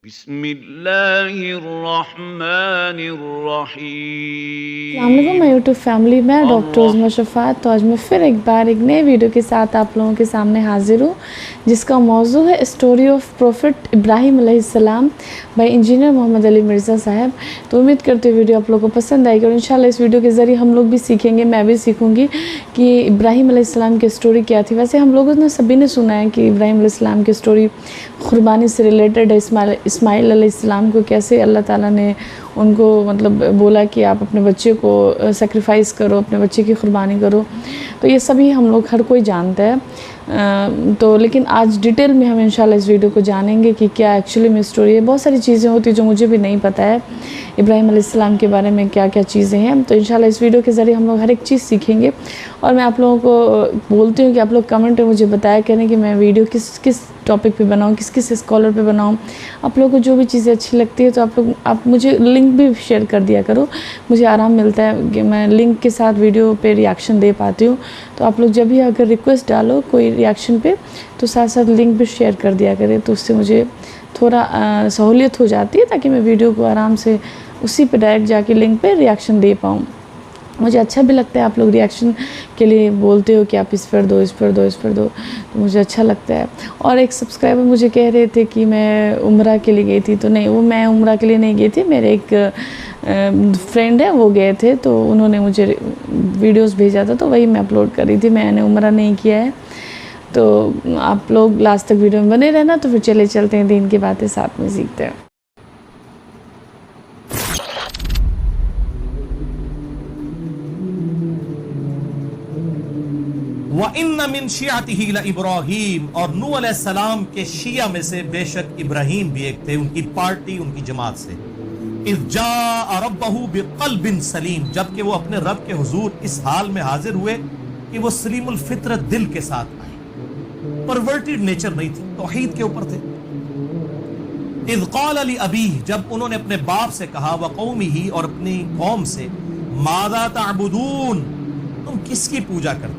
بسم اللہ الرحمن السلام علیکم میں یوٹیوب فیملی میں ڈاکٹر عظمیٰ شفاعت. تو آج میں پھر ایک بار ایک نئے ویڈیو کے ساتھ آپ لوگوں کے سامنے حاضر ہوں، جس کا موضوع ہے اسٹوری آف پروفٹ ابراہیم علیہ السلام بائی انجینئر محمد علی مرزا صاحب. تو امید کرتے ہوئے ویڈیو آپ لوگوں کو پسند آئے گی، اور انشاءاللہ اس ویڈیو کے ذریعے ہم لوگ بھی سیکھیں گے، میں بھی سیکھوں گی کہ ابراہیم علیہ السلام کی اسٹوری کیا تھی. ویسے ہم لوگوں نے سبھی نے سنا ہے کہ ابراہیم علیہ السلام کی اسٹوری قربانی سے ریلیٹڈ ہے. اسماعیل علیہ السلام کو کیسے اللہ تعالیٰ نے ان کو بولا کہ آپ اپنے بچے کو سیکریفائس کرو، اپنے بچے کی قربانی کرو. تو یہ سبھی ہم لوگ ہر کوئی جانتا ہے. تو لیکن آج ڈیٹیل میں ہم انشاءاللہ اس ویڈیو کو جانیں گے کہ کیا ایکچولی میں اسٹوری ہے. بہت ساری چیزیں ہوتی ہیں جو مجھے بھی نہیں پتہ ہے ابراہیم علیہ السلام کے بارے میں، کیا کیا چیزیں ہیں. تو انشاءاللہ اس ویڈیو کے ذریعے ہم لوگ ہر ایک چیز سیکھیں گے. اور میں آپ لوگوں کو بولتی ہوں کہ آپ لوگ کمنٹ میں مجھے بتایا کریں کہ میں ویڈیو کس ٹاپک پہ بناؤں، کس اسکالر پہ بناؤں. آپ لوگوں کو جو بھی چیزیں اچھی لگتی ہے تو آپ مجھے لنک بھی شیئر کر دیا کرو. مجھے آرام ملتا ہے کہ میں لنک کے ساتھ ویڈیو پہ ریاکشن دے پاتی ہوں. تو آپ لوگ جب بھی اگر ریکویسٹ ڈالو کوئی ریاکشن پہ تو ساتھ ساتھ لنک بھی شیئر کر دیا کرے، تو اس سے مجھے تھوڑا سہولیت ہو جاتی ہے، تاکہ میں ویڈیو کو آرام سے اسی پہ ڈائریکٹ جا کے لنک پہ ریاکشن دے پاؤں. مجھے اچھا بھی لگتا ہے آپ لوگ ریاکشن کے لیے بولتے ہو کہ آپ اس پر دو، اس پر دو، اس پر دو، تو مجھے اچھا لگتا ہے. اور ایک سبسکرائبر مجھے کہہ رہے تھے کہ میں عمرہ کے لیے گئی تھی. تو نہیں، وہ میں عمرہ کے لیے نہیں گئی تھی، میرے ایک فرینڈ ہے وہ گئے تھے، تو انہوں نے مجھے ویڈیوز بھیجا تھا، تو وہی میں اپلوڈ کر رہی تھی. میں نے عمرہ نہیں کیا ہے. تو آپ لوگ لاسٹ تک ویڈیو میں بنے رہنا. تو پھر چلتے ہیں دین کی باتیں ساتھ میں سیکھتے ہیں. وَإِنَّ مِن شِيعَتِهِ لَإِبْرَاهِيمَ، اور نوح علیہ السلام کے شیعہ میں سے بے شک ابراہیم بھی ایک تھے، ان کی پارٹی، ان کی جماعت سے. اِذْ جَاءَ رَبَّهُ بِقَلْبٍ سَلِيمٍ، جبکہ وہ اپنے رب کے حضور اس حال میں حاضر ہوئے کہ وہ سلیم الفطرت دل کے ساتھ آئے، پرورٹیڈ نیچر نہیں تھی، توحید کے اوپر تھے. اِذْ قَالَ لِأَبِيهِ، جب انہوں نے اپنے باپ سے کہا، وَقَوْمِهِ، اور اپنی قوم سے، مَاذَا تَعْبُدُونَ، تم کس کی پوجا کرتے؟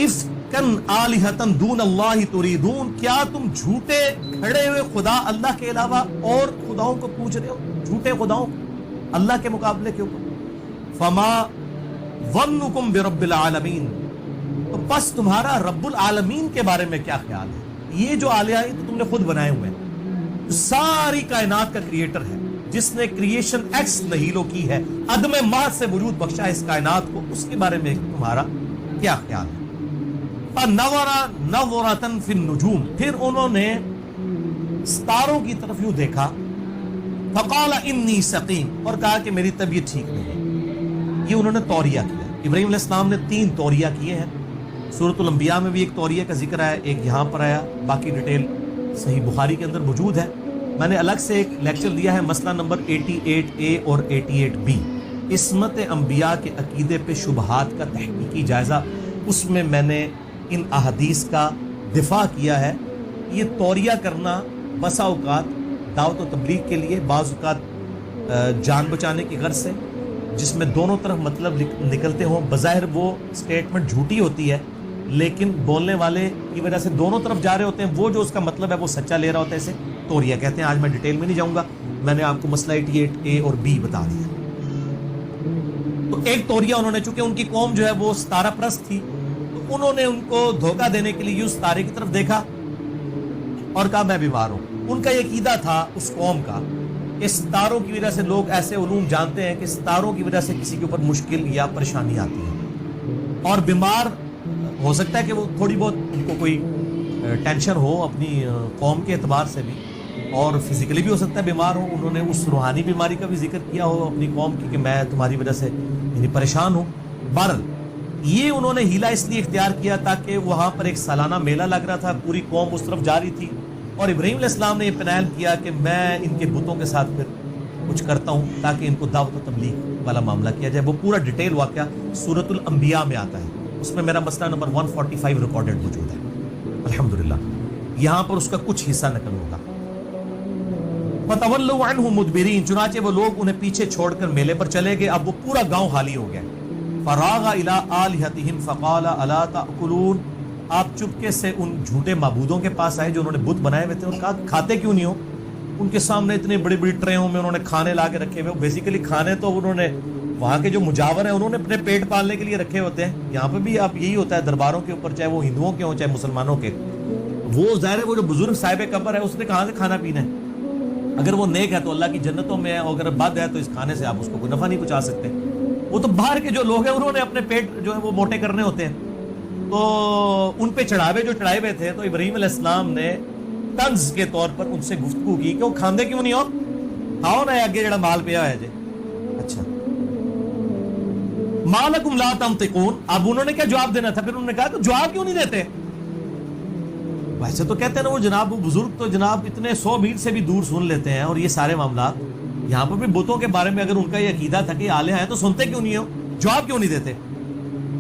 اِفْکًا آلِہَةً دُونَ اللَّهِ تُرِیدُونَ، کیا تم جھوٹے کھڑے ہوئے خدا اللہ کے علاوہ اور خداؤں کو پوچھ رہے ہو، جھوٹے خداؤں اللہ کے مقابلے کے اوپر. فَمَا ظَنُّكُمْ بِرَبِّ الْعَالَمِينَ، تو پس تمہارا رب العالمین کے بارے میں کیا خیال ہے؟ یہ جو آلیہ ہیں تو تم نے خود بنائے ہوئے ہیں، ساری کائنات کا کریٹر ہے، جس نے کریشن ایکس نہیلو کی ہے، عدم محض سے وجود بخشا ہے اس کائنات کو، اس کے بارے میں تمہارا کیا خیال ہے؟ فَنَظَرَ نَظْرَةً فِي النُّجُومِ، پھر انہوں نے ستاروں کی طرف یوں دیکھا. فَقَالَ إِنِّي سَقِيمٌ، اور کہا کہ میری طبیعت ٹھیک نہیں ہے. یہ انہوں نے توریہ کیا. ابراہیم علیہ السلام نے 3 توریہ کیے ہیں. سورۃ الانبیاء میں بھی ایک توریہ کا ذکر آیا، ایک یہاں پر آیا، باقی ڈیٹیل صحیح بخاری کے اندر موجود ہے. میں نے الگ سے ایک لیکچر دیا ہے، مسئلہ نمبر 88A اور 88B، عصمت انبیاء کے عقیدے پہ شبہات کا تحقیقی جائزہ. اس میں میں نے ان احادیث کا دفاع کیا ہے. یہ توریہ کرنا بسا اوقات دعوت و تبلیغ کے لیے، بعض اوقات جان بچانے کی غرض سے، جس میں دونوں طرف مطلب نکلتے ہوں. بظاہر وہ سٹیٹمنٹ جھوٹی ہوتی ہے، لیکن بولنے والے کی وجہ سے دونوں طرف جا رہے ہوتے ہیں، وہ جو اس کا مطلب ہے وہ سچا لے رہا ہوتا ہے. اسے توریہ کہتے ہیں. آج میں ڈیٹیل میں نہیں جاؤں گا، میں نے آپ کو مسئلہ 88A اور B بتا دیا. تو ایک توریہ انہوں نے، چونکہ ان کی قوم جو ہے وہ ستارہ پرست تھی، تو انہوں نے ان کو دھوکہ دینے کے لیے اس ستارے کی طرف دیکھا اور کہا میں بیمار ہوں. ان کا یہ عقیدہ تھا اس قوم کا کہ ستاروں کی وجہ سے، لوگ ایسے علوم جانتے ہیں کہ ستاروں کی وجہ سے کسی کے اوپر مشکل یا پریشانی آتی ہے، اور بیمار ہو سکتا ہے کہ وہ تھوڑی بہت ان کو کوئی ٹینشن ہو اپنی قوم کے اعتبار سے بھی، اور فزیکلی بھی ہو سکتا ہے بیمار ہو. انہوں نے اس روحانی بیماری کا بھی ذکر کیا ہو اپنی قوم کی کہ میں تمہاری وجہ سے یعنی پریشان ہوں. بہرحال یہ انہوں نے ہیلا اس لیے اختیار کیا تاکہ وہاں پر ایک سالانہ میلہ لگ رہا تھا، پوری قوم اس طرف جا رہی تھی، اور ابراہیم علیہ السلام نے یہ پلان کیا کہ میں ان کے بتوں کے ساتھ پھر کچھ کرتا ہوں تاکہ ان کو دعوت و تبلیغ والا معاملہ کیا جائے. وہ پورا ڈیٹیل واقعہ سورۃ الانبیاء میں آتا ہے، اس میں میرا مسئلہ نمبر 145 ریکارڈڈ موجود ہے الحمدللہ. یہاں پر اس کا کچھ حصہ نقل ہوگا. فَتَوَلَّوْا عَنْهُ مُدْبِرِينَ، چنانچہ وہ لوگ انہیں پیچھے چھوڑ کر میلے پر چلے گئے. اب وہ پورا گاؤں خالی ہو گیا. فَرَاغَ إِلَىٰ آلِهَتِهِمْ فَقَالَ أَلَا تَأْكُلُونَ، آپ چپکے سے ان جھوٹے معبودوں کے پاس آئے جو انہوں نے بت بنائے ہوئے تھے اور کہا کھاتے کیوں نہیں ہو؟ ان کے سامنے اتنے بڑی بڑی ٹریوں میں انہوں نے کھانے لا کے رکھے ہوئے. بیسیکلی کھانے تو انہوں نے وہاں کے جو مجاور ہیں انہوں نے اپنے پیٹ پالنے کے لیے رکھے ہوتے ہیں. یہاں پہ بھی آپ یہی ہوتا ہے درباروں کے اوپر, چاہے وہ ہندوؤں کے ہوں چاہے مسلمانوں کے. وہ ظاہر ہے وہ جو بزرگ صاحب قبر ہے اس نے کہاں سے کھانا پینا ہے؟ اگر وہ نیک ہے تو اللہ کی جنتوں میں ہے, اور اگر بد ہے تو اس کھانے سے آپ اس کو کوئی نفع نہیں پہنچا سکتے. وہ تو باہر کے جو لوگ ہیں انہوں نے اپنے پیٹ جو ہے وہ موٹے کرنے ہوتے ہیں, تو ان پہ چڑھاوے جو چڑھائے ہوئے تھے. تو ابراہیم علیہ السلام نے طنز کے طور پر ان سے گفتگو کی کہ وہ کھاندے کیوں نہیں ہو, کھاؤ نا آگے جڑا مال پیا ہے جی. اچھا مالکم لا تنطقون, اب انہوں نے کیا جواب دینا تھا؟ پھر انہوں نے کہا کہ جواب کیوں نہیں دیتے؟ ویسے تو کہتے ہیں نا وہ جناب وہ بزرگ تو جناب اتنے 100 میل سے بھی دور سن لیتے ہیں, اور یہ سارے معاملات یہاں پر بھی بتوں کے بارے میں اگر ان کا یہ عقیدہ تھا کہ آلہ ہیں تو سنتے کیوں نہیں ہو, جواب کیوں نہیں دیتے؟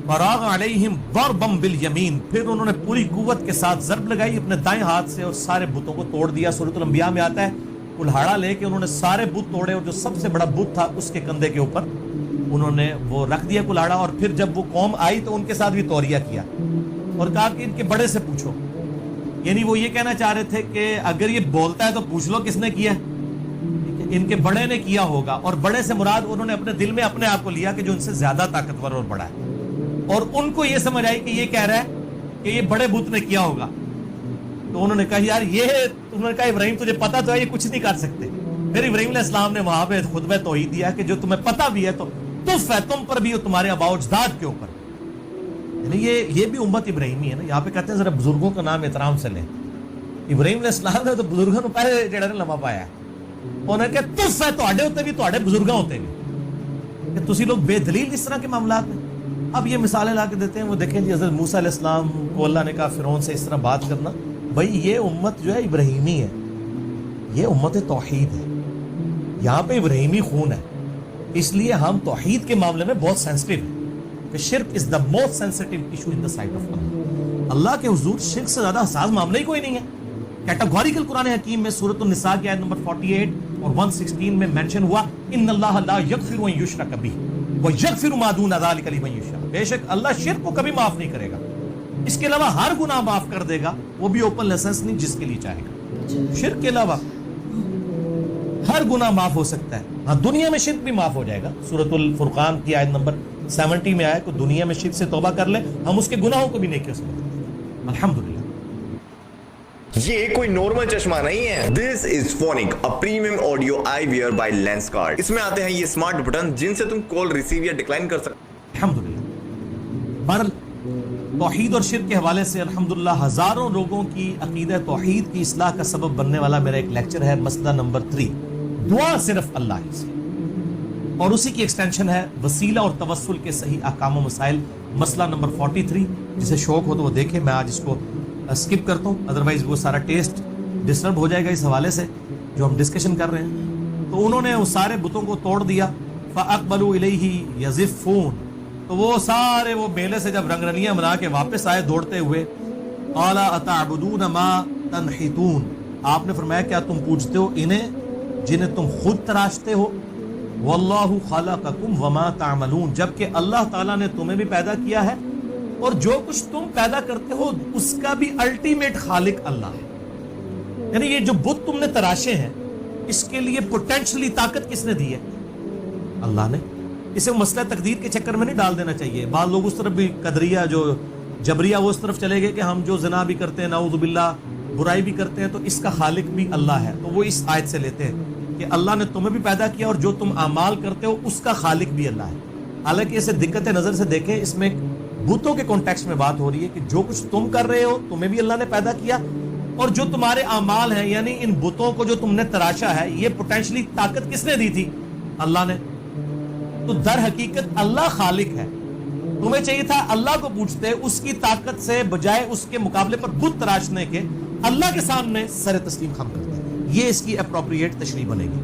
فراغ علیہم ضربا بالیمین, پھر انہوں نے پوری قوت کے ساتھ ضرب لگائی اپنے دائیں ہاتھ سے اور سارے بتوں کو توڑ دیا. سورۃ الانبیاء میں آتا ہے کلہاڑا لے کے انہوں نے سارے بت توڑے, اور جو سب سے بڑا بت تھا اس کے کندھے کے اوپر انہوں نے وہ رکھ دیا کلہاڑا. اور پھر جب وہ قوم آئی تو ان کے ساتھ بھی توریہ کیا اور کہا کہ ان کے بڑے سے پوچھو. یعنی وہ یہ کہنا چاہ رہے تھے کہ اگر یہ بولتا ہے تو پوچھ لو کس نے کیا ہے, ان کے بڑے نے کیا ہوگا. اور بڑے سے مراد انہوں نے اپنے دل میں اپنے آپ کو لیا کہ جو ان سے زیادہ طاقتور اور بڑا ہے, اور ان کو یہ سمجھ آئی کہ یہ کہہ رہا ہے کہ یہ بڑے بت نے کیا ہوگا. تو انہوں نے کہا یار یہ, انہوں نے کہا ابراہیم تجھے پتا تو ہے یہ کچھ نہیں کر سکتے. پھر ابراہیم علیہ السلام نے وہاں پہ خطبہ توحید دیا کہ جو تمہیں پتا بھی ہے تو تف ہے تم پر بھی اور تمہارے آباء و اجداد کے اوپر. یعنی یہ بھی امت ابراہیمی ہے نا. یہاں پہ کہتے ہیں ذرا بزرگوں کا نام احترام سے لیں. ابراہیم علیہ السلام نے تو بزرگوں کو پہلے جڑا نے لمحہ پایا ہے. انہوں نے کہا تف ہے تواڈے ہوتے بھی تواڈے بزرگاں ہوتے بھی کہ تسی لوگ بے دلیل اس طرح کے معاملات میں. اب یہ مثالیں لا کے دیتے ہیں. وہ دیکھیں جی حضرت موسیٰ علیہ السلام کو اللہ نے کہا فرعون سے اس طرح بات کرنا. بھائی یہ امت جو ہے ابراہیمی ہے, یہ امت توحید ہے, یہاں پہ ابراہیمی خون ہے. اس لیے ہم توحید کے معاملے میں بہت سینسٹیو ہیں کہ شرک is the most sensitive issue in the sight of Allah. Allah کے حضور شرک سے زیادہ حساس معاملہ ہی کوئی نہیں ہے. کیٹاگوریکل قرآن حکیم میں سورۃ النساء کی آیت نمبر 48 اور 116 میں مینشن ہوا ان اللہ لا یغفر ان یشرک بہ ویغفر ما دون ذلک لمن یشاء. بے شک اللہ شرک کو کبھی معاف نہیں کرے گا, اس کے علاوہ ہر گناہ معاف کر دے گا, وہ بھی اوپن لائسنس نہیں جس کے لیے چاہے گا. شرک کے علاوہ ہر گناہ معاف ہو سکتا ہے. ہاں دنیا میں شرک بھی معاف ہو جائے گا. سورۃ الفرقان کی آیت نمبر 70 میں آیا کہ دنیا میں شرک سے توبہ کر لے ہم اس کے گناہوں کو بھی نیکیوں سے بدل دیں گے. الحمدللہ. یہ کوئی نارمل چشمہ نہیں ہے. دس از فونک, a premium audio eye wear by Lenskart. اس میں آتے ہیں یہ اسمارٹ بٹن جن سے تم کال ریسیو یا ڈکلائن کر سکتے. الحمدللہ. بہرحال توحید اور شرک کے حوالے سے الحمدللہ ہزاروں لوگوں کی عقیدہ توحید کی اصلاح کا سبب بننے والا میرا ایک لیکچر ہے, مسئلہ نمبر 3, دعا صرف اللہ ہی سے, اور اسی کی ایکسٹینشن ہے وسیلہ اور توسل کے صحیح احکام و مسائل, مسئلہ نمبر 43. جسے شوق ہو تو وہ دیکھیں. میں آج اس کو اسکپ کرتا ہوں, ادروائز وہ سارا ٹیسٹ ڈسٹرب ہو جائے گا اس حوالے سے جو ہم ڈسکشن کر رہے ہیں. تو انہوں نے اس سارے بتوں کو توڑ دیا. فَأَقْبَلُوا إِلَيْهِ يَزِفُّونَ, تو وہ سارے وہ میلے سے جب رنگ رلیاں بنا کے واپس آئے دوڑتے ہوئے, قَالَ أَتَعْبُدُونَ مَا تَنْحِتُونَ, آپ نے فرمایا کیا تم پوجتے ہو انہیں جنہیں تم خود تراشتے ہو. وَاللَّهُ خَلَقَكُمْ وَمَا تَعْمَلُونَ, جبکہ اللہ تعالیٰ نے تمہیں بھی پیدا کیا ہے اور جو کچھ تم پیدا کرتے ہو اس کا بھی الٹیمیٹ خالق اللہ ہے. یعنی یہ جو بت تم نے تراشے ہیں اس کے لیے پوٹینشلی طاقت کس نے دی ہے؟ اللہ نے. اسے مسئلہ تقدیر کے چکر میں نہیں ڈال دینا چاہیے. بعض لوگ اس طرف بھی قدریہ جو جبریہ وہ اس طرف چلے گئے کہ ہم جو زنا بھی کرتے ہیں نعوذ باللہ برائی بھی کرتے ہیں تو اس کا خالق بھی اللہ ہے. تو وہ اس آیت سے لیتے ہیں کہ اللہ نے تمہیں بھی پیدا کیا اور جو تم اعمال کرتے ہو اس کا خالق بھی اللہ ہے. حالانکہ اسے دقت نظر سے دیکھیں, اس میں بتوں کے کانٹیکسٹ میں بات ہو رہی ہے کہ جو کچھ تم کر رہے ہو تمہیں بھی اللہ نے پیدا کیا, اور جو تمہارے اعمال ہیں یعنی ان بتوں کو جو تم نے تراشا ہے یہ پوٹینشلی طاقت کس نے دی تھی؟ اللہ نے. تو در حقیقت اللہ خالق ہے. تمہیں چاہیے تھا اللہ کو پوچھتے, اس کی طاقت سے بجائے اس کے مقابلے پر بت تراشنے کے اللہ کے سامنے سر تسلیم خم کرتے. یہ اس کی اپروپریٹ تشریح بنے گی.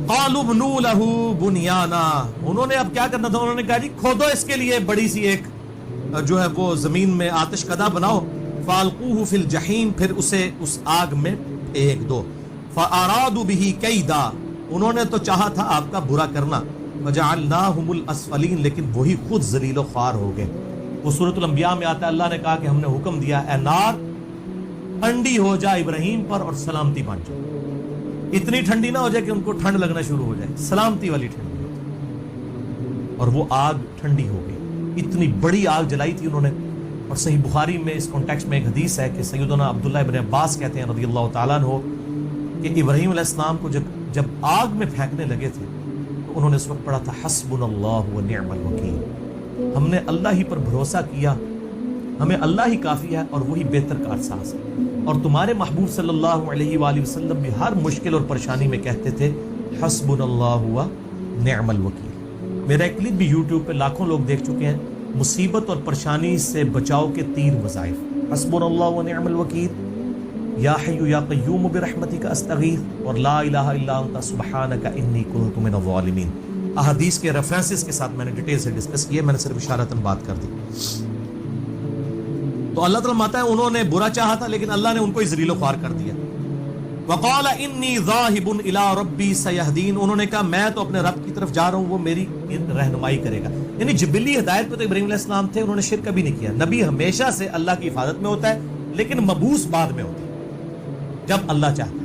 قالوا بنوا له بنیانا, انہوں نے اب کیا کرنا تھا؟ انہوں نے کہا جی کھودو اس کے لیے بڑی سی ایک جو ہے وہ زمین میں آتش کدہ بناؤ. فالقوه فی الجحیم, پھر اسے اس آگ میں پھینک دو. فارادوا به کیدا, انہوں نے تو چاہا تھا آپ کا برا کرنا. وجعلناهم الاسفلین, لیکن وہی خود ذلیل و خوار ہو گئے. وہ सूरत अल-अंबिया में आता है, अल्लाह ने कहा कि हमने हुक्म दिया ए नार ठंडी हो जाए इब्राहिम पर और सलामती बन जाए। इतनी ठंडी ना हो जाए कि उनको ठंड लगना शुरू हो जाए, सलामती वाली ठंडी हो जाए। और वो आग ठंडी हो गई, इतनी बड़ी आग जलाई थी उन्होंने। और सही बुखारी में इस कॉन्टेक्स्ट में एक हदीस है कि सैयदना अब्दुल्लाह इब्न अब्बास कहते हैं रज़ियल्लाहु ताला अन्हु कि इब्राहिम अलैहिस्सलाम को जब आग में फेंकने लगे थे तो उन्होंने इस वक्त पढ़ा था हस्बुनल्लाहु व निअमल वकील। हमने अल्लाह ही पर भरोसा किया, हमें अल्लाह ही काफ़ी है और वही बेहतर कारसाज है। और तुम्हारे महबूब सल्लल्लाहु अलैहि वसल्लम भी हर मुश्किल और परेशानी में कहते थे हस्बुनल्लाहु व निअमल वकील। मेरा एक क्लिप भी यूट्यूब पे लाखों लोग देख चुके हैं, मुसीबत और परेशानी से बचाव के 3 वज़ाइफ, हस्बुनल्लाहु व निअमल वकील, या हय्यु या क़य्यूम बिरहमतिका अस्तगीथ और ला इलाहा इल्ला अंता सुब्हानका इन्नी कुन्तु मिनज़ ज़ालिमीन। अहादीस के रेफरेंसेस के साथ मैंने डिटेल से डिस्कस किए, मैंने सिर्फ इशारतन बात कर दी। तो अल्लाह ताला माता है उन्होंने बुरा चाहा था लेकिन अल्लाह ने उनको ज़लील व ख्वार कर दिया। वक़ाल इन्नी ज़ाहिबुन इला रब्बी सयहदीन, उन्होंने कहा मैं तो अपने रब की तरफ जा रहा हूँ, वो मेरी रहनुमाई करेगा। यानी जिबिली हिदायत पे तो इब्राहीम अलैहिस्सलाम थे, उन्होंने शिर्क कभी नहीं किया। नबी हमेशा से अल्लाह की हिफाजत में होता है लेकिन मबूस बाद में होता है जब अल्लाह चाहता है।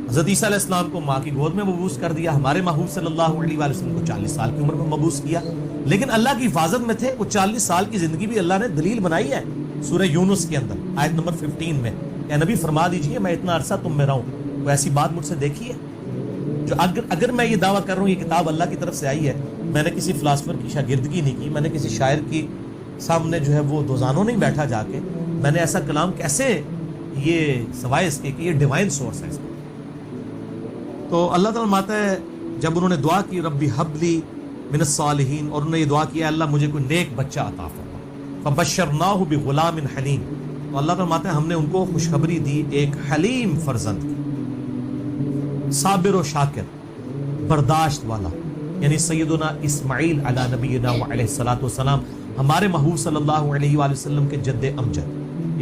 हज़रत ईसा अलैहिस्सलाम को माँ की गोद में मबूस कर दिया, हमारे महबूब सल्लल्लाहु अलैहि वसल्लम को 40 साल की उम्र में मबूस किया, लेकिन अल्लाह की हिफाजत में थे। वो 40 साल की जिंदगी भी अल्लाह ने दलील बनाई है सूरह यूनुस के अंदर आयत नंबर 15 में, या नबी फरमा दीजिए मैं इतना अरसा तुम में रहूं, वो ऐसी बात मुझसे देखी है जो अगर मैं ये दावा कर रहा हूँ ये किताब अल्लाह की तरफ से आई है, मैंने किसी फिलासफर की शागिर्दगी नहीं की, मैंने किसी शायर की सामने जो है वो दोजानों नहीं बैठा जाके, मैंने ऐसा कलाम कैसे ये सवाए इसके कि ये डिवाइन सोर्स है इसका। तो अल्लाह ताला माता है जब उन्होंने दुआ की रब्बी हबली मिनस सालिहीन, और उन्होंने ये दुआ किया अल्लाह मुझे कोई नेक बच्चा अता फरमा, फबश्शरनाहु बिगुलामिन हलीम, तो अल्लाह ताला माता है हमने उनको खुशखबरी दी एक हलीम फर्जंद की, साबिर और शाकिर, बर्दाश्त वाला, यानी सैयदना इस्माइल अला नबीना व अलैहिस्सलातु वस्सलाम, हमारे महबूब सल्लल्लाहु अलैहि वसल्लम के जद्दे अमजद।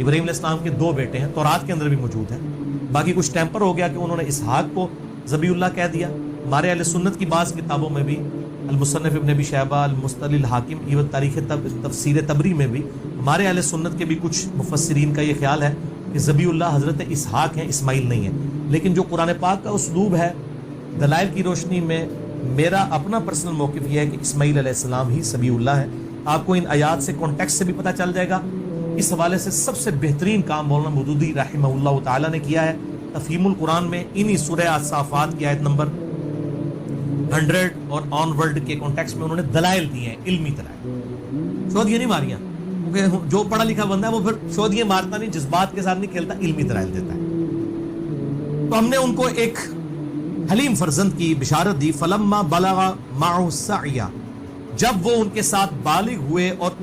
इब्राहीम अलैहिस्सलाम के 2 बेटे हैं, तौरात के अंदर भी मौजूद है। बाकी कुछ टेम्पर हो गया कि उन्होंने इसहाक को ज़बीउल्लाह कह दिया। हमारे अहले सुन्नत की बाज़ किताबों में भी अल-मुसन्निफ इब्न अबी शैबा, अल-मुस्तलिल हाकिम, इवन तारीख़ तफसीर तबरी में भी हमारे अहले सुन्नत के भी कुछ मुफस्सिरीन का ये ख्याल है कि ज़बीउल्लाह हज़रत इसहाक हैं, इस्माइल नहीं है। लेकिन जो कुरान पाक का उसलूब है दलाइल की रोशनी में मेरा अपना पर्सनल मौक़िफ़ ये है कि इस्माइल अलैहिस्सलाम ही ज़बीउल्लाह है। आपको इन आयात से कॉन्टेक्स्ट से भी पता चल जाएगा। इस हवाले से सबसे बेहतरीन काम मौलाना मौदूदी रहमहुल्लाह ताला ने किया है तफ़हीमुल कुरान में, इन्हीं सूरह अस-साफ़ात की आयत नंबर 100 और ऑनवर्ड के कॉन्टेक्स्ट में उन्होंने दलाइल दिए हैं, इल्मी दलाइल, शोधियाँ नहीं मारियाँ, क्योंकि जो पढ़ा लिखा बंदा है वो फिर शोधियाँ मारता नहीं, जज्बात के साथ नहीं खेलता, इल्मी दलाइल देता है। तो हमने उनको एक हलीम फर्जंद की बिशारत दी। फलम्मा बलगा माहु सअया, जब वो उनके साथ बालिग हुए और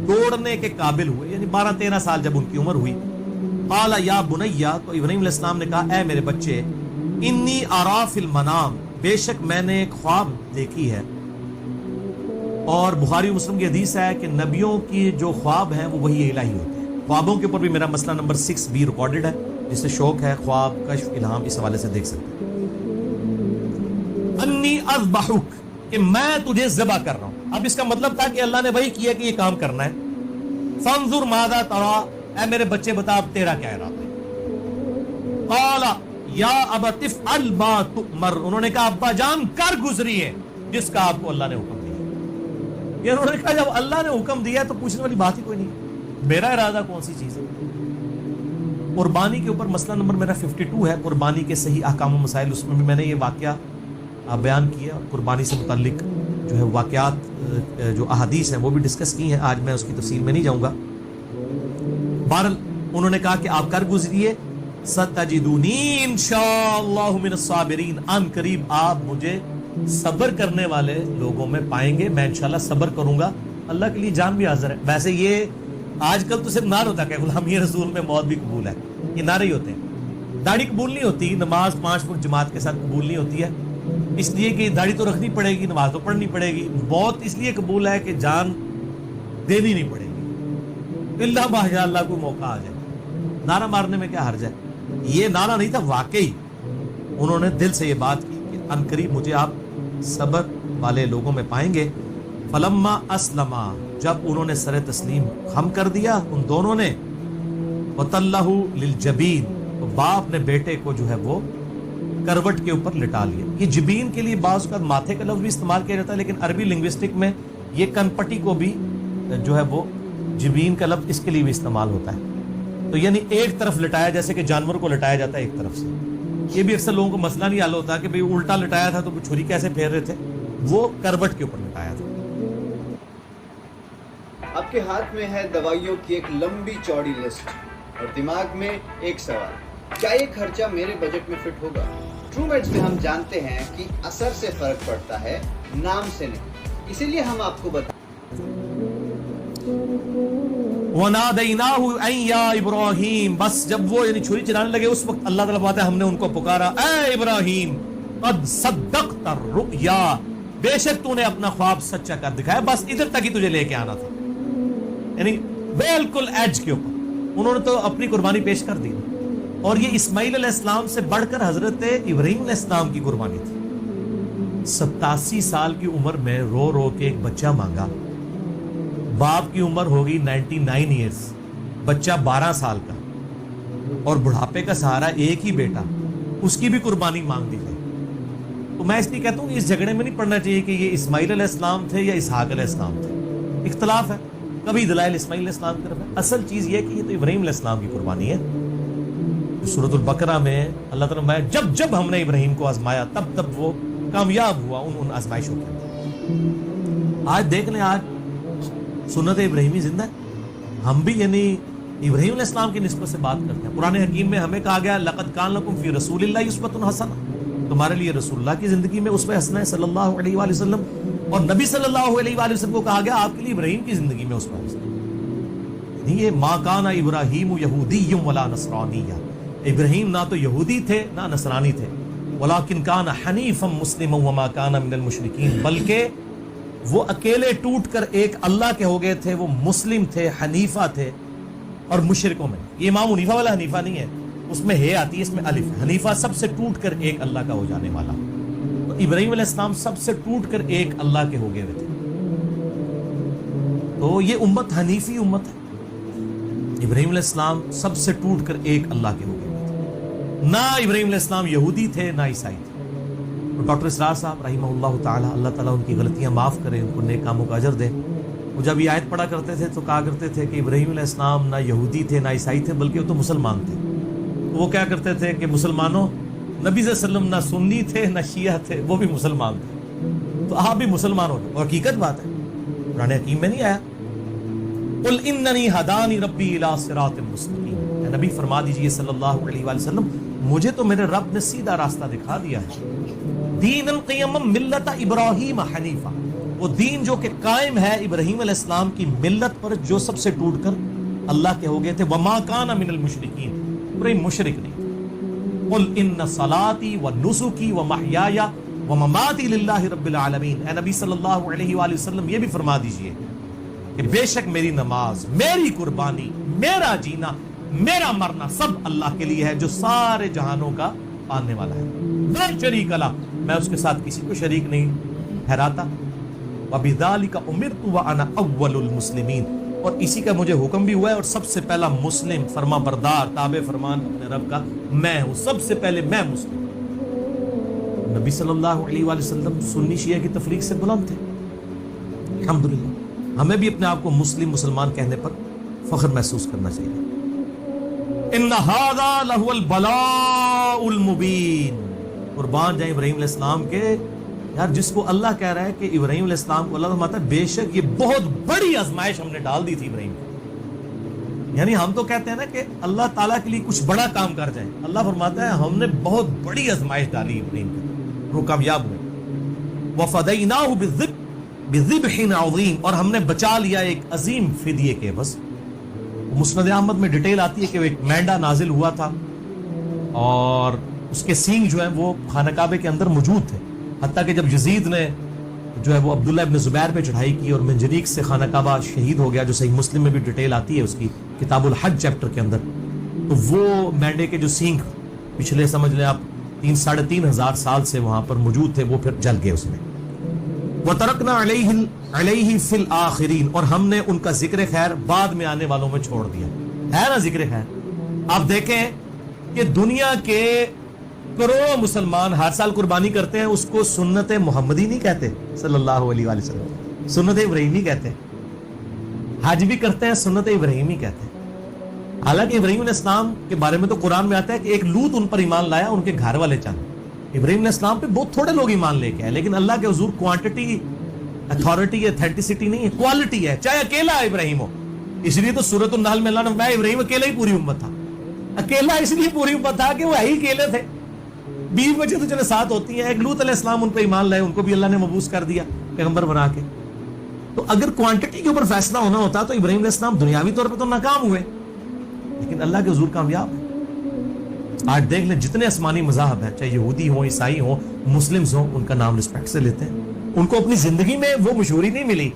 दौड़ने के काबिल हुए, यानी 12-13 साल जब उनकी उम्र हुई, काला या बुनैया, तो इब्राहीम अलैहिस्सलाम ने कहा ऐ मेरे बच्चे, इन्नी अरा फिल मनाम, बेशक मैंने एक ख्वाब देखी है। और बुखारी मुस्लिम की हदीस है कि नबियों की जो ख्वाब हैं वो वही इलाही होते हैं। ख्वाबों के ऊपर भी मेरा मसला नंबर 6 भी रिकॉर्डेड है, जिससे शौक है ख्वाब कश्फ इल्हाम इस हवाले से देख सकते हैं। अन्नी अज़बहुक, कि मैं तुझे ज़िबा कर रहा हूं। अब इसका मतलब था कि अल्लाह ने वही किया कि ये काम करना है। फंजुर मादा तरा, ऐ मेरे बच्चे बता अब तेरा क्या इरादा है। काला या अबतिफ अल मा तुमर, उन्होंने कहा अब्बा जान कर गुजरिए जिसका आपको अल्लाह ने हुक्म दिया। ये उन्होंने कहा जब अल्लाह ने हुक्म दिया तो पूछने वाली बात ही कोई नहीं, मेरा इरादा कौन सी चीज है। कुर्बानी के ऊपर मसला नंबर मेरा 52 है, कुर्बानी के सही अहकाम व मसाइल, उसमें भी मैंने ये वाकया बयान किया। कुर्बानी से मुताल्लिक जो है वाकयात जो अहादीस हैं वो भी डिस्कस की हैं, आज मैं उसकी तफसील में नहीं जाऊंगा। बहरहाल उन्होंने कहा कि आप कर गुजरिए, सतजिदूनी इंशाअल्लाहु मिनस साबिरीन, अन करीब आप मुझे सब्र करने वाले लोगों में पाएंगे, मैं इंशाल्लाह सब्र करूंगा, अल्लाह के लिए जान भी हाजिर है। वैसे ये आजकल तो सिर्फ नार होता है गुलामी रसूल में मौत भी कबूल है, ये नारे ही होते हैं। दाढ़ी कबूल नहीं होती, नमाज 5 वक्त जमात के साथ कबूल नहीं होती है, इसलिए कि दाढ़ी तो रखनी पड़ेगी, नमाज तो पढ़नी पड़ेगी। मौत इसलिए कबूल है कि जान देनी नहीं पड़ेगी, इल्ला माशाअल्लाह कोई मौका आ जाए। नारा मारने में क्या हर्ज है, ये नारा नहीं था, वाकई उन्होंने दिल से ये बात की कि अनकरीब मुझे आप सब्र वाले लोगों में पाएंगे। फलम्मा अस्लमा, جب انہوں نے سر تسلیم خم کر دیا ان دونوں نے، وَتَلَّهُ لِلْجَبِينِ، تو باپ نے بیٹے کو جو ہے وہ کروٹ کے اوپر لٹا لیا۔ یہ جبین کے لیے بعض اوقات ماتھے کا لفظ بھی استعمال کیا جاتا ہے، لیکن عربی لنگوسٹک میں یہ کن پٹی کو بھی جو ہے وہ جبین کا لفظ اس کے لیے بھی استعمال ہوتا ہے۔ تو یعنی ایک طرف لٹایا، جیسے کہ جانور کو لٹایا جاتا ہے ایک طرف سے۔ یہ بھی اکثر لوگوں کو مسئلہ نہیں حل ہوتا کہ بھئی الٹا لٹایا تھا تو چھری کیسے پھیر رہے تھے، وہ کروٹ کے اوپر لٹایا تھا۔ آپ کے ہاتھ میں ہے دوائیوں کی ایک لمبی چوڑی لسٹ اور دماغ میں ایک سوال، کیا یہ خرچہ میرے بجٹ میں فٹ ہوگا؟ ٹرو میڈز میں ہم جانتے ہیں کہ اثر سے فرق پڑتا ہے، نام سے نہیں، اسی لیے ہم آپ کو وَنَادَيْنَاهُ أَن يَا إِبْرَاهِيمُ، بس جب وہ یعنی چھری چلانے لگے اس وقت اللہ تعالیٰ بات ہے ہم نے ان کو پکارا، اے ابراہیم قد صدقت الرؤیا، بے شک تو نے اپنا خواب سچا کر دکھایا، بس ادھر تک ہی تجھے لے کے آنا تھا، یعنی بالکل ایج کے اوپر انہوں نے تو اپنی قربانی پیش کر دی۔ اور یہ اسماعیل علیہ السلام سے بڑھ کر حضرت ابراہیم علیہ السلام کی قربانی تھی۔ 87 سال کی عمر میں رو رو کے ایک بچہ مانگا، باپ کی عمر ہوگی 99 ایئرز، بچہ 12 سال کا، اور بڑھاپے کا سہارا ایک ہی بیٹا، اس کی بھی قربانی مانگ دی گئی۔ تو میں اس لیے کہتا ہوں کہ اس جھگڑے میں نہیں پڑنا چاہیے کہ یہ اسماعیل علیہ السلام تھے یا اسحاق علیہ السلام تھے، اختلاف ہے، کبھی دلائل اسماعیل علیہ السلام کی طرف ہے، اصل چیز یہ کہ یہ تو ابراہیم علیہ السلام کی قربانی ہے۔ سورۃ البقرہ میں اللہ تعالیٰ میں جب ہم نے ابراہیم کو آزمایا تب وہ کامیاب ہوا ان آزمائشوں کے اندر۔ آج دیکھ لیں، آج سنت ابراہیمی زندہ ہے، ہم بھی یعنی ابراہیم علیہ السلام کی نسبت سے بات کرتے ہیں۔ قرآن حکیم میں ہمیں کہا گیا لقد کان لکم فی رسول اللہ اسوۃ حسنہ، تمہارے لیے رسول اللہ کی زندگی میں اسوہ حسنہ ہے صلی اللہ علیہ وآلہ وسلم، اور نبی صلی اللہ علیہ وآلہ وسلم کو کہا گیا آپ کے لیے ابراہیم کی زندگی میں اسوہ حسنہ۔ یہ ما کان ابراہیم یہودی ولا نصرانی، ابراہیم نہ تو یہودی تھے نہ نصرانی تھے، ولکن کان حنیفا مسلما وما کان من المشرکین، بلکہ وہ اکیلے ٹوٹ کر ایک اللہ کے ہو گئے تھے، وہ مسلم تھے، حنیفہ تھے، اور مشرکوں میں یہ امام حنیفہ والا حنیفہ نہیں ہے، اس میں ہے آتی ہے، اس میں الف، حنیفہ سب سے ٹوٹ کر ایک اللہ کا ہو جانے والا، تو ابراہیم علیہ السلام سب سے ٹوٹ کر ایک اللہ کے ہو گئے تھے۔ تو یہ امت حنیفی امت ہے، ابراہیم علیہ السلام سب سے ٹوٹ کر ایک اللہ کے ہو گئے تھے، نہ ابراہیم علیہ السلام یہودی تھے نہ عیسائی تھے۔ ڈاکٹر اسرار صاحب رحمہ اللہ تعالی، اللہ تعالیٰ ان کی غلطیاں معاف کرے، ان کو نیک کاموں کا اجر دے، وہ جب یہ آیت پڑھا کرتے تھے تو کہا کرتے تھے کہ ابراہیم علیہ السلام نہ یہودی تھے نہ عیسائی تھے بلکہ وہ تو مسلمان تھے۔ وہ کیا کرتے تھے کہ مسلمانوں، نبی صلی اللہ علیہ وسلم نہ سنی تھے نہ شیعہ تھے، وہ بھی مسلمان تھے، تو آپ بھی مسلمان ہو جائے، اور حقیقت بات ہے، قرآن حکیم میں نہیں آیا قل اننی ہدانی ربی الی صراط مستقیم، اے نبی فرما دیجئے صلی اللہ علیہ وآلہ وسلم مجھے تو میرے رب نے سیدھا راستہ دکھا دیا ہے، دین القیم ملت ابراہیم حنیفہ، وہ دین جو کہ قائم ہے ابراہیم علیہ السلام کی ملت پر، جو سب سے ٹوٹ کر اللہ کے ہو گئے تھے، وما کان من المشرکین، ابراہیم مشرک نہیں۔ قل ان صلاتی ونسکی ومحیای ومماتی للہ رب العالمین، اے نبی صلی اللہ علیہ وآلہ وسلم یہ بھی فرما دیجئے کہ بے شک میری نماز، میری قربانی، میرا جینا، میرا مرنا سب اللہ کے لیے ہے جو سارے جہانوں کا پالنے والا ہے، لا شریک لہ، میں اس کے ساتھ کسی کو شریک نہیں ٹھہراتا، وَبِذَلِكَ أُمِرْتُ وَأَنَا أَوَّلُ الْمُسْلِمِينَ، اور اسی کا مجھے حکم بھی ہوا ہے اور سب سے پہلا مسلم، فرما بردار، تابع فرمان اپنے رب کا میں ہوں، سب سے پہلے میں مسلم۔ نبی صلی اللہ علیہ وآلہ وسلم سنی شیعہ کی تفریق سے بلند تھے، الحمدللہ، ہمیں بھی اپنے آپ کو مسلمان کہنے پر فخر محسوس کرنا چاہیے۔ ان ھذا لہو البلاء المبین، قربان جائیں ابراہیم علیہ السلام کے، یار جس کو اللہ کہہ رہا ہے کہ ابراہیم علیہ السلام کو اللہ فرماتا ہے بے شک یہ بہت بڑی آزمائش ہم نے ڈال دی تھی ابراہیم کو، یعنی ہم تو کہتے ہیں نا کہ اللہ تعالیٰ کے لیے کچھ بڑا کام کر جائیں، اللہ فرماتا ہے ہم نے بہت بڑی آزمائش ڈالی ابراہیم کو، وہ کامیاب ہوئے۔ وَفَدَيْنَاهُ بِذِبْحٍ عَظِيمٍ، اور ہم نے بچا لیا ایک عظیم فدیے کے، بس مسند احمد میں ڈیٹیل آتی ہے کہ وہ ایک مینڈا نازل ہوا تھا اور اس کے سینگ جو ہیں وہ خانہ کعبے کے اندر موجود تھے، حتیٰ کہ جب یزید نے جو ہے وہ عبداللہ ابن زبیر پہ چڑھائی کی اور منجنیق سے خانہ کعبہ شہید ہو گیا، جو صحیح مسلم میں بھی ڈیٹیل آتی ہے اس کی کتاب الحج چیپٹر کے اندر، تو وہ مینڈے کے جو سینگ پچھلے سمجھ لیں آپ 3-3.5 ہزار سال سے وہاں پر موجود تھے، وہ پھر جل گئے اس میں۔ वतरकना अलैहि फिल आखिरीन, और हमने उनका जिक्र खैर बाद में आने वालों में छोड़ दिया। है ना जिक्र खैर। आप देखें कि दुनिया के करोड़ों मुसलमान हर साल कुर्बानी करते हैं, उसको सुन्नत मुहम्मदी नहीं कहते सल्लल्लाहु अलैहि वसल्लम, सुन्नत इब्राहिमी कहते हैं। हज भी करते हैं, सुन्नत इब्राहिमी कहते हैं। हालांकि इब्राहिम अलैहिस्सलाम के बारे में तो कुरान में आता है कि एक लूत उन पर ईमान लाया, उनके घर वाले चंद। इब्राहिम अलैहिस्सलाम पे बहुत थोड़े लोग ईमान लेके आए, लेकिन अल्लाह के हुजूर क्वांटिटी, अथॉरिटी, एथेंटिसिटी नहीं है, क्वालिटी है। चाहे अकेला इब्राहिम हो, इसलिए तो सूरत अन-नहल में अल्लाह ने फरमाया इब्राहिम अकेला ही पूरी उम्मत था। अकेला इसलिए पूरी उम्मत था कि वो ही अकेले थे, 20 बच्चे तो चले साथ होती हैं। एक लूत अलैहिस्सलाम उन पर ईमान लाए, उनको भी अल्लाह ने मबूस कर दिया पैगंबर बना के। तो अगर क्वांटिटी के ऊपर फैसला होना होता तो इब्राहिम अलैहिस्सलाम दुनियावी तौर पर तो नाकाम हुए, लेकिन अल्लाह के हुजूर कामयाब है। आज देख लें जितने आसमानी मज़ाहब हैं, चाहे यहूदी हो, ईसाई हो, मुस्लिम्स हो, उनका नाम रिस्पेक्ट से लेते हैं। उनको अपनी जिंदगी में वो मशहूरी नहीं मिली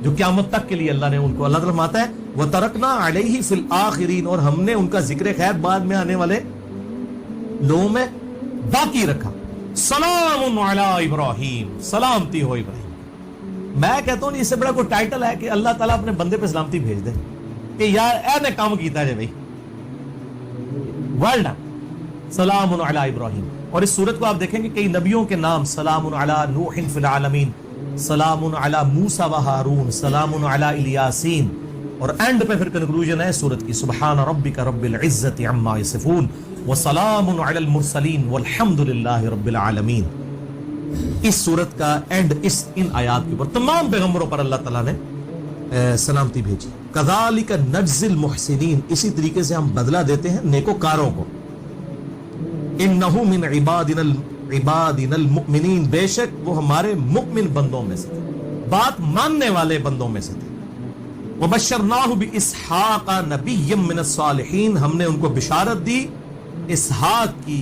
जो क़यामत तक के लिए अल्लाह ने उनको, अल्लाह ताला फरमाता है वतरकना अलैहि फिल आखिरीन, और हमने उनका जिक्र खैर बाद में आने वाले लोगों में बाकी रखा। सलामुन अला इब्राहीम, सलामती हो इब्राहिम। मैं कहता हूं इससे बड़ा कोई टाइटल है कि अल्लाह ताला अपने बंदे पे सलामती भेज दे कि यार ऐने काम कीता है भाई, वर्ल्ड सलामुन अला इब्राहीम। और इस सूरत को आप देखेंगे कई नबियों के नाम, सलामुन अला नूहिन फिल आलमीन, सलामुन अला मूसा व हारून, सलामुन अला इलियासीन, और एंड पे फिर कंक्लूजन है सूरत की, सुब्हान रब्बिका रब्बिल इज्जति अम्मा यसिफून व सलामुन अलल मुरसलीन वल्हम्दुलिल्लाहि रब्बिल आलमीन। इस सूरत का एंड इन आयात के ऊपर तमाम पैगंबरों पर अल्लाह ताला ने सलामती भेजी। कज़ालिका नज्जिल मुहसिनीन, इसी तरीके से हम बदला देते हैं नेकोकारों को। इन्नहु मिन इबादिनल मुमिनीन, बेशक वो हमारे मुमिन बंदों में से थे, बात मानने वाले बंदों में से थे। वबश्शरनाहु बिइस्हाक़ नबिय्यम मिनस सालिहीन, हमने उनको बिशारत दी इसहाक की।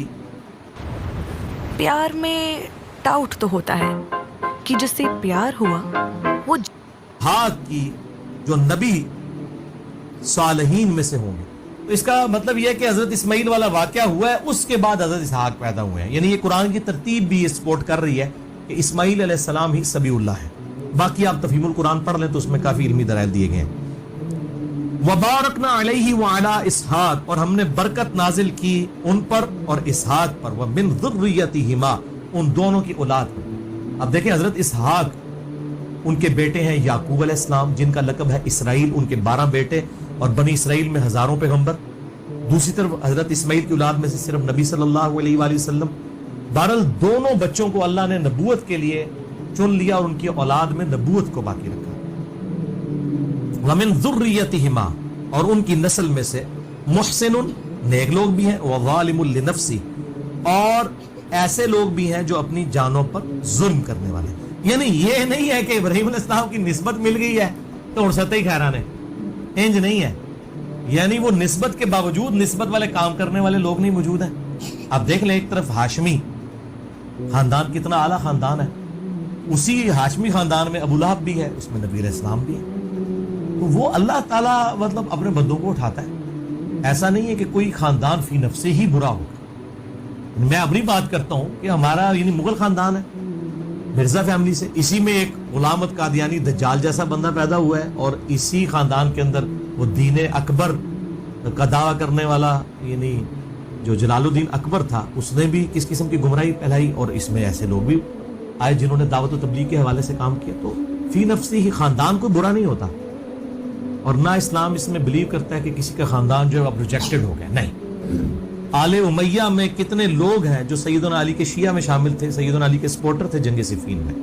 प्यार में डाउट तो होता है कि जिससे प्यार हुआ वो हाक की जो नबी सालिहीन में से होंगे। तो इसका मतलब यह है कि हजरत इस्माइल वाला वाकया हुआ है, उसके बाद हजरत इसहाक पैदा हुए हैं। यानी ये कुरान की तरतीब भी ये सपोर्ट कर रही है कि इस्माइल अलैहिस्सलाम ही सबीउल्लाह है। बाकी आप तफहीमुल कुरान पढ़ लें तो उसमें काफी इल्मी दलाइल दिए गए हैं। वबारकना अलैहि व अला इसहाक, और हमने बरकत नाजिल की उन पर और इसहाक पर, व मिन ज़ुर्रियतिहिमा, उन दोनों की औलाद पर। अब देखें हजरत इसहाक, उनके बेटे हैं याकूब अलैहिस्सलाम जिनका लक़ब है इसराइल, उनके 12 बेटे, और बनी इसराइल में हजारों पैगंबर। दूसरी तरफ हजरत इस्माइल की औलाद में से सिर्फ नबी सल्लल्लाहु अलैहि वसल्लम। बहरहाल दोनों बच्चों को अल्लाह ने नबूवत के लिए चुन लिया और उनकी औलाद में नबूवत को बाकी रखा। वमिन ज़ुर्रियतिहिमा, और उनकी नस्ल में से मुहसिनुन, नेक लोग भी हैं, व ज़ालिमुन लिनफ्सी, और ऐसे लोग भी हैं जो अपनी जानों पर जुल्म करने वाले। यानी ये नहीं है कि इब्राहीम अलैहिस्सलाम की निस्बत मिल गई है तो उड़सते ही खैरान है, इंज नहीं है। यानी वो निस्बत के बावजूद निस्बत वाले काम करने वाले लोग नहीं मौजूद हैं। अब देख लें, एक तरफ हाशमी खानदान कितना आला खानदान है, उसी हाशमी खानदान में अबू लहब भी है, उसमें नबी अलैहिस्सलाम भी है। तो वो अल्लाह ताला मतलब अपने बंदों को उठाता है। ऐसा नहीं है कि कोई खानदान फी नफ्से ही बुरा होगा। मैं अपनी बात करता हूं कि हमारा यानी मुगल खानदान है, मिर्जा फैमिली से, इसी में एक गुलामत कादियानी दज्जाल जैसा बंदा पैदा हुआ है, और इसी खानदान के अंदर वो दीन अकबर का दावा करने वाला यानी जो जलालुद्दीन अकबर था, उसने भी किस किस्म की गुमराही फैलाई, और इसमें ऐसे लोग भी आए जिन्होंने दावत व तबलीग के हवाले से काम किया। तो फी नफ्सी ही खानदान को बुरा नहीं होता, और ना इस्लाम इसमें बिलीव करता है कि किसी का खानदान जो है अब रिजेक्टेड हो गया। नहीं, आले उमैया में कितने लोग हैं जो सैयदना अली के शिया में शामिल थे, सैयदना अली के सपोर्टर थे जंग सिफीन में,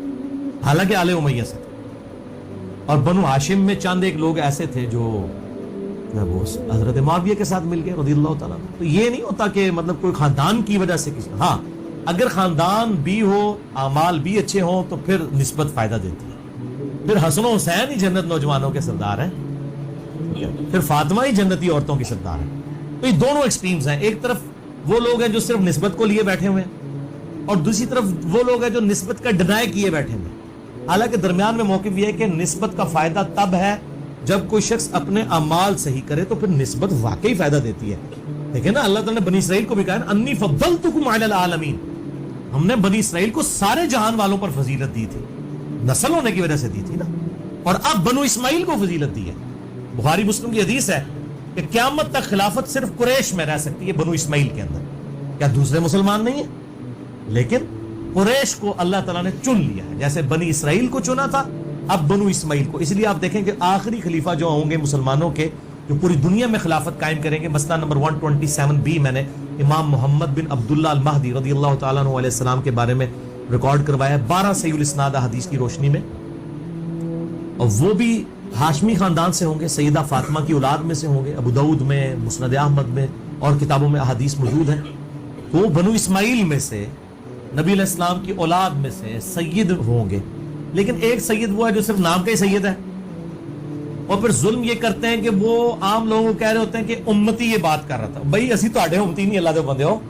हालांकि आले उमैया से थे। और बनु हाशिम में चंद एक लोग ऐसे थे जो वो हजरत मुआविया के साथ मिल गए रज़ियल्लाहु ताला। तो ये नहीं होता कि मतलब कोई खानदान की वजह से किसी, हाँ अगर खानदान भी हो, आमाल भी अच्छे हों तो फिर निस्बत फायदा देती है। फिर हसन हुसैन ही जन्नत नौजवानों के सरदार हैं, फिर फातिमा ही जन्नती औरतों की सरदार है। तो ये दोनों एक्सट्रीम्स हैं। एक तरफ वो लोग हैं जो सिर्फ निस्बत को लिए बैठे हुए हैं, और दूसरी तरफ वो लोग हैं जो निस्बत का डिनाई किए बैठे हुए हैं। हालांकि दरमियान में मौक़िफ़ ये है कि निस्बत का फायदा तब है जब कोई शख्स अपने अमाल सही करे, तो फिर निस्बत वाकई फायदा देती है। देखिए ना, अल्लाह ताला ने बनी इसराइल को भी कहा अन्नी फद्दलतुकुम अलल आलमीन, हमने बनी इसराइल को सारे जहान वालों पर फजीलत दी थी। नस्ल होने की वजह से दी थी ना, और अब बनु इस्माइल को फजीलत दी है। बुखारी मुस्लिम की हदीस है कि क़यामत तक खिलाफत सिर्फ कुरैश में रह सकती है, बनु इस्माइल के अंदर। क्या दूसरे मुसलमान नहीं है? लेकिन कुरैश को अल्लाह ताला ने चुन लिया है, जैसे बनी इसराइल को चुना था, अब बनु इस्माइल को। इसलिए आप देखें कि आखिरी खलीफा जो होंगे मुसलमानों के, जो पूरी दुनिया में खिलाफत कायम करेंगे, मसला नंबर 127b मैंने इमाम मोहम्मद बिन अब्दुल्ला अल महदी रज़ियल्लाहु ताला अन्हु अलैहि सलाम के बारे में रिकॉर्ड करवाया 12 सहीहुल इस्नाद हदीस की रोशनी में, और वो भी हाशमी खानदान से होंगे, सैयदा फातिमा की औलाद में से होंगे। अबू दाऊद में, मुस्नद अहमद में और किताबों में हदीस मौजूद है। तो बनु इस्माइल में से, नबी अलैहिस्सलाम की औलाद में से सैयद होंगे। लेकिन एक सैयद वो है जो सिर्फ नाम का ही सैयद है, और फिर जुल्म ये करते हैं कि वो आम लोगों को कह रहे होते हैं कि उम्मती ये बात कर रहा था। भाई असी तुहाडे उम्मती नहीं, अल्लाह दे बंदे हो,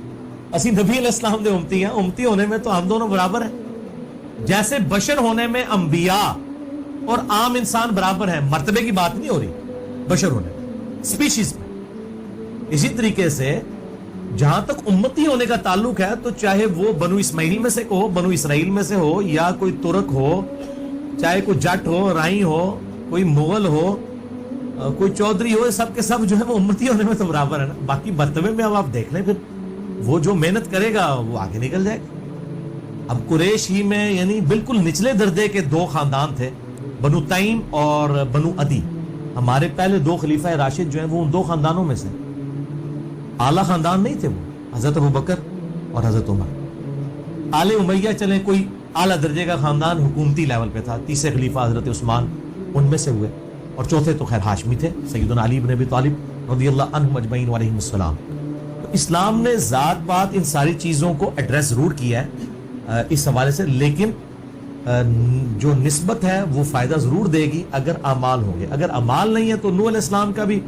असी नबी अलैहिस्सलाम दे उम्मती हैं। उम्मती होने में तो हम दोनों बराबर हैं। जैसे बशर होने में अंबिया और आम इंसान बराबर है, मर्तबे की बात नहीं हो रही बशर होने में, स्पीशीज में। इसी तरीके से जहां तक उम्मती होने का ताल्लुक है, तो चाहे वो बनु इस्माइल में से हो, बनु इसराइल में से हो, या कोई तुर्क हो, चाहे कोई जट हो, राई हो, कोई मुगल हो, कोई चौधरी हो, सब के सब जो है वो उम्मती होने में तो बराबर है ना। बाकी मर्तबे में अब आप देख लें, फिर वो जो मेहनत करेगा वो आगे निकल जाएगा। अब कुरैश ही में यानी बिल्कुल निचले दर्जे के दो खानदान थे, बनु तईम और बनु अदी। हमारे पहले दो खलीफा राशिद जो हैं वो उन दो खानदानों में से, आला खानदान नहीं थे वो, हजरत अबू बकर और हजरत उमर। आले उमैया चले कोई आला दर्जे का खानदान, हुकूमती लेवल पे था। तीसरे खलीफा हजरत उस्मान उनमें से हुए, और चौथे तो खैर हाशमी थे, सैयदना अली इब्न अबी तालिब रज़ियल्लाहु अन्हुम अजमईन व अलैहिमुस्सलाम। तो इस्लाम ने ज़ात पात इन सारी चीज़ों को एड्रेस जरूर किया है इस हवाले से, लेकिन जो निस्बत है वो फ़ायदा ज़रूर देगी अगर अमाल होंगे। अगर अमाल नहीं है तो नूह अलैहिस्सलाम का भी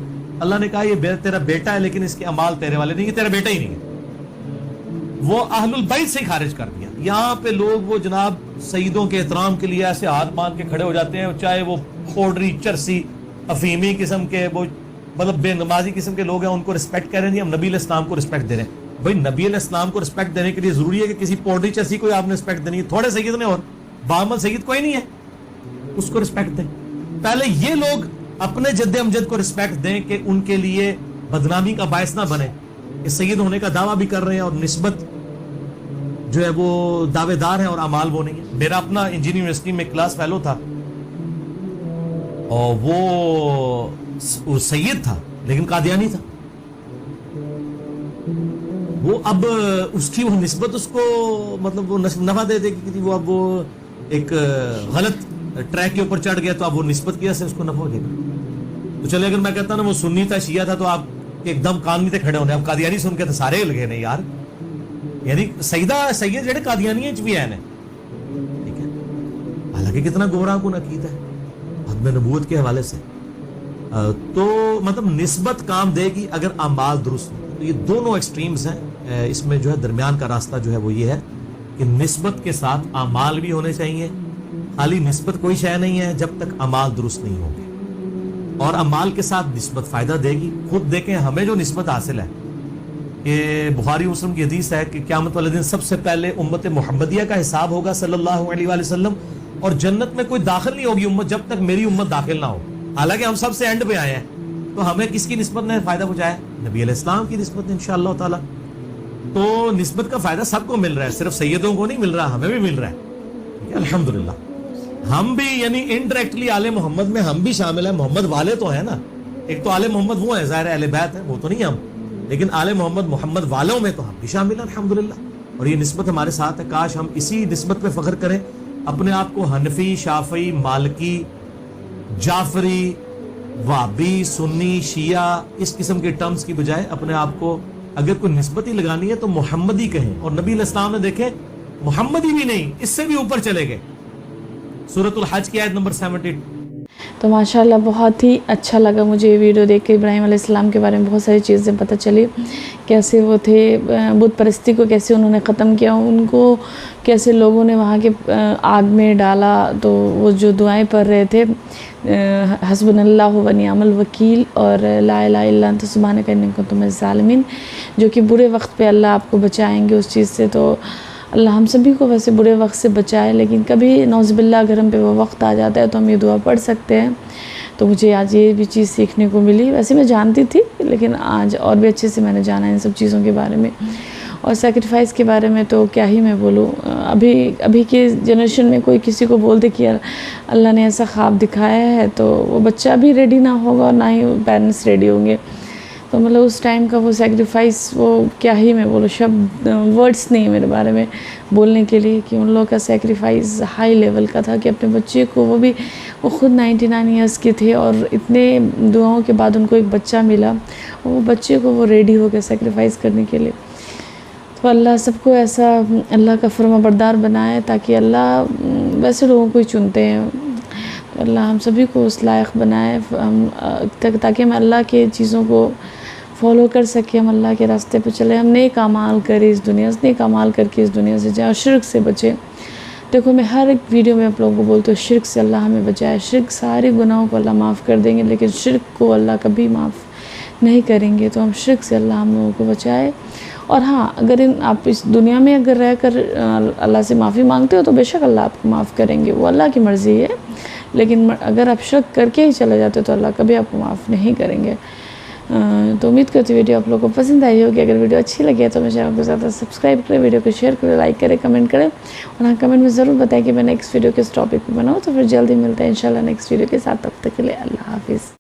अल्लाह ने कहा ये तेरा बेटा है, लेकिन इसके अमाल तेरे वाले नहीं, तेरा बेटा ही नहीं है। वो अहलुल बैत से ही खारिज कर दिया। यहाँ पे लोग वो जनाब सईदों के एहतराम के लिए ऐसे हाथ मान के खड़े हो जाते हैं, चाहे वो खोडरी, चरसी, अफीमी किस्म के, वो मतलब बेनमाजी किस्म के लोग हैं, उनको रिस्पेक्ट कह रहे हैं। हम नबी अलैहिस्सलाम को रिस्पेक्ट दे रहे हैं। भाई नबी अलैहिस्सलाम को रिस्पेक्ट देने के लिए जरूरी है कि किसी पोडरी चरसी को आपने रिस्पेक्ट देनी है? थोड़े सैयद ने और बामल सैयद कोई नहीं है, उसको रिस्पेक्ट दें। पहले ये लोग अपने जद्दे अमजद को रिस्पेक्ट दें कि उनके लिए बदनामी का बायस ना बने कि सैयद होने का दावा भी कर रहे हैं और निस्बत जो है वो दावेदार है और अमाल वो नहीं है। मेरा अपना इंजीनियरिंग यूनिवर्सिटी में क्लास फेलो था, और वो सैयद था लेकिन कादियानी था। वो अब उसकी वो निस्बत उसको मतलब वो नफा दे देगी कि वो अब वो एक गलत ट्रैक के ऊपर चढ़ गया, तो अब वो निस्बत किया से उसको नफा देगा। तो चले अगर मैं कहता ना वो सुन्नी था, शिया था, तो आप एकदम कान नहीं थे खड़े होने। अब कादियानी सुन के तो सारे लगे नहीं यार, यानी सैयद जेडे कादियानी भी है ने, ठीक है। हालांकि कितना गुमराह कुन अकीदा है हद नबूवत के हवाले से। तो मतलब निस्बत काम देगी अगर अमाल दुरुस्त हो। तो ये दोनों एक्सट्रीम्स हैं, इसमें जो है दरमियान का रास्ता जो है वो ये है कि निस्बत के साथ अमाल भी होने चाहिए। खाली निस्बत कोई शय नहीं है जब तक अमाल दुरुस्त नहीं होंगे, और अमाल के साथ निस्बत फायदा देगी। खुद देखें हमें जो निस्बत हासिल है कि बुखारी मुस्लिम की हदीस है कि क़यामत वाले दिन सबसे पहले उम्मत मुहम्मदिया का हिसाब होगा सल्लल्लाहु अलैहि वसल्लम, और जन्नत में कोई दाखिल नहीं होगी उम्मत जब तक मेरी उम्मत दाखिल ना हो। हालांकि हम सबसे एंड पे आए हैं, तो हमें किसकी निस्बत ने फायदा पहुंचाया? नबी अलैहिस्सलाम की निस्बत ने इंशाअल्लाह ताला। तो निस्बत का फायदा सबको मिल रहा है, सिर्फ सैयदों को नहीं मिल रहा, हमें भी मिल रहा है अल्हम्दुलिल्लाह। हम भी यानी इनडायरेक्टली आले मोहम्मद में हम भी शामिल हैं। मोहम्मद वाले तो है ना, एक तो आले मोहम्मद वो है, ज़ाहिर अहले बैत है, वो तो नहीं हम, लेकिन आले मोहम्मद वालों में तो हम भी शामिल हैं अल्हम्दुलिल्लाह। और ये निस्बत हमारे साथ है। काश हम इसी निस्बत पे फख्र करें, अपने आप को हनफी, शाफी, मालिकी, जाफरी, वाबी, सुन्नी, शिया इस किस्म के टर्म्स की बजाय अपने आप को अगर कोई निस्बत ही लगानी है तो मोहम्मदी कहें। और नबी अलैहिस्सलाम ने देखे मोहम्मदी भी नहीं, इससे भी ऊपर चले गए। सूरतुल हज की आयत नंबर 72। तो माशाल्लाह बहुत ही अच्छा लगा मुझे ये वीडियो देख के। इब्राहीम अलैहिस्सलाम के बारे में बहुत सारी चीज़ें पता चली, कैसे वो थे, बुत परस्ती को कैसे उन्होंने ख़त्म किया, उनको कैसे लोगों ने वहाँ के आग में डाला। तो वो जो दुआएं पढ़ रहे थे हस्बुनल्लाहु व निअमल वकील और ला इलाहा इल्ला अंत सुब्हानका इन्नी कुन्तु मिनज़ ज़ालिमीन, जो कि बुरे वक्त पे अल्लाह आपको बचाएंगे उस चीज़ से। तो अल्लाह हम सभी को वैसे बुरे वक्त से बचाए, लेकिन कभी नौज़बिल्ला अगर हम पे वो वक्त आ जाता है तो हम ये दुआ पढ़ सकते हैं। तो मुझे आज ये भी चीज़ सीखने को मिली। वैसे मैं जानती थी, लेकिन आज और भी अच्छे से मैंने जाना इन सब चीज़ों के बारे में। और सैक्रिफाइस के बारे में तो क्या ही मैं बोलूँ, अभी के जनरेशन में कोई किसी को बोल दे कि अल्लाह ने ऐसा ख्वाब दिखाया है तो वो बच्चा भी रेडी ना होगा और ना ही पेरेंट्स रेडी होंगे। तो मतलब उस टाइम का वो सैक्रिफाइस, वो क्या ही मैं बोलूँ, शब्द वर्ड्स नहीं मेरे बारे में बोलने के लिए कि उन लोगों का सैक्रिफाइस हाई लेवल का था कि अपने बच्चे को, वो खुद 99 ईयर्स के थे और इतने दुआओं के बाद उनको एक बच्चा मिला और वो बच्चे को वो रेडी हो गए सैक्रिफाइस करने के लिए। तो अल्लाह सबको ऐसा अल्लाह का फर्माबरदार बनाए, ताकि अल्लाह वैसे लोगों को ही चुनते हैं। तो अल्लाह हम सभी को उस लायक बनाए ताकि हम अल्लाह के चीज़ों को फॉलो कर सकें, हम अल्लाह के रास्ते पे चले, हम नेक अमाल करें इस दुनिया से, नेक अमाल करके इस दुनिया से जाए और शिर्क से बचें। देखो मैं हर एक वीडियो में आप लोगों को बोलती हूँ, शिर्क से अल्लाह हमें बचाए। शिर्क सारे गुनाहों को अल्लाह माफ़ कर देंगे, लेकिन शिर्क को अल्लाह कभी माफ़ नहीं करेंगे। तो हम शिर्क से अल्लाह हम लोगों को बचाए। और हाँ, अगर आप इस दुनिया में अगर रह कर अल्लाह से माफ़ी मांगते हो तो बेशक अल्लाह आपको माफ़ करेंगे, वो अल्लाह की मर्ज़ी है। लेकिन अगर आप शिर्क करके ही चले जाते हो तो अल्लाह कभी आपको माफ़ नहीं करेंगे। तो उम्मीद करती हूँ वीडियो आप लोगों को पसंद आई होगी। अगर वीडियो अच्छी लगी है तो मेरे चैनल को ज़्यादा सब्सक्राइब करें, वीडियो को शेयर करें, लाइक करें, कमेंट करें। और हाँ, कमेंट में ज़रूर बताएं कि मैं नेक्स्ट वीडियो किस टॉपिक पर बनाऊँ। तो फिर जल्दी मिलते हैं इंशाल्लाह नेक्स्ट वीडियो के साथ। तब तक के लिए अल्लाह हाफिज़।